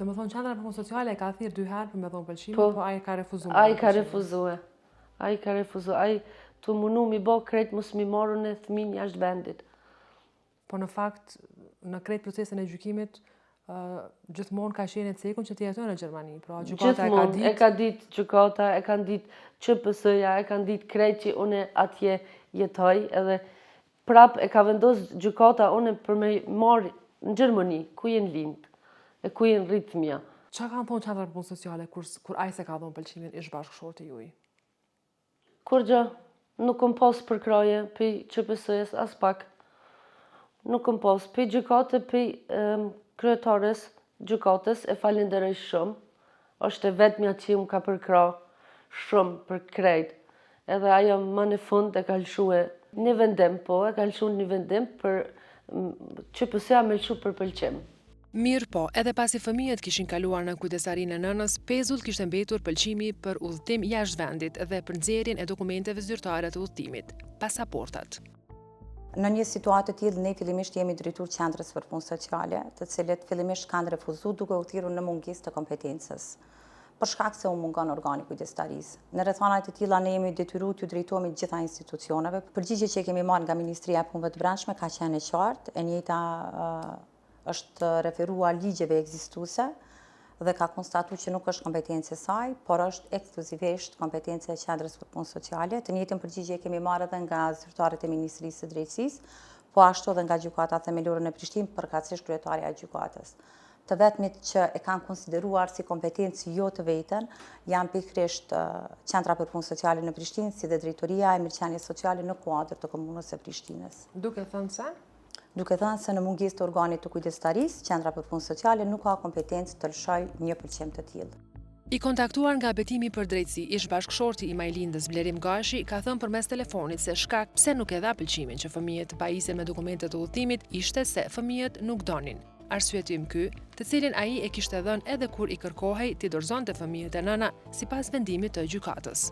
Të më thonë qendra për punë sociale e ka thirrë 2 herë për me dhënë pëlqim, Po. po ai ka refuzuar. Ai ka refuzuar. Ai të munu mi bo krejt mos mi morën e fëmin jashtë vendit. Po në fakt, në krejt procesin e gjykimit, gjithmonë ka qenë e cekun që të jetojë në Gjermani. Pra gjykata e ka ditë gjykata, e kanë ditë QPS-ja, e kanë ditë krejt që une atje jetoj, edhe prap e ka vendosur gjykata une për me marrë në Gjermani, ku jenë lindë, e ku jenë rritë fëmia. Qa kanë thonë qendra për punë sociale kur ai se ka dhënë pëlqimin ish bashkëshorti juaj? Kur gjë, nuk kom pas përkraje për QPS-s as pak. Nuk kom pas për gjykate, për kryetares gjykatës e falenderoj shumë. Është e vetmja që më ka përkra shumë për krejt. Edhe ajo më në fund e ka lëshue një vendim, po e ka lëshu një vendim për QPS-ja me lëshu për pëlqim. Mirë po, edhe pasi fëmijët kishin kaluar në kujdesarinë e nënës, Pezull kishte mbetur pëlqimi për udhëtim jashtë vendit dhe për nxjerrjen e dokumenteve zyrtare të udhëtimit, pasaportat. Në një situatë të tillë ne fillimisht jemi drejtuar qendrës për punë sociale, të cilët fillimisht kanë refuzuar duke u thirrur në mungesë të kompetencës, për shkak se u mungon organi kujdestarisë. Në rrethana të tilla ne jemi detyruar t'ju drejtohemi të gjitha institucioneve. Përgjigjja që kemi marrë nga Ministria e Punëve të Brendshme ka qenë e qartë, e njëjta është referuar ligjeve ekzistuese dhe ka konstatuar që nuk është kompetencë e saj, por është ekskluzivisht kompetencë e qendrës për punë sociale. Të njëjtën përgjigje kemi marrë edhe nga zyrtarët e Ministrisë së Drejtësisë, po ashtu edhe nga gjykata themelore në Prishtinë, përkatësisht kryetaria e gjykatës. Të vetmit që e kanë konsideruar si kompetencë jo të vetën, janë pikërisht qendra për punë sociale në Prishtinë, si dhe drejtoria e mirëqenies sociale në kuadër të komunës së Prishtinës. Duke thënë se? Duke thënë se në mungesë të organit të kujdestarisë, qendra për punë sociale nuk ka kompetencë të lëshojë një pëlqim të tillë. I kontaktuar nga Betimi për Drejtësi, ish bashkëshorti i Majlindës Blerim Gashi ka thënë përmes telefonit se shkak pse nuk e dha pëlqimin që fëmijët pajisen me dokumentet të udhëtimit ishte se fëmijët nuk donin. Arsyetim ky, të cilin ai e kishte dhënë edhe kur i kërkohej t'i dorëzonte fëmijët e nëna sipas vendimit të gjykatës.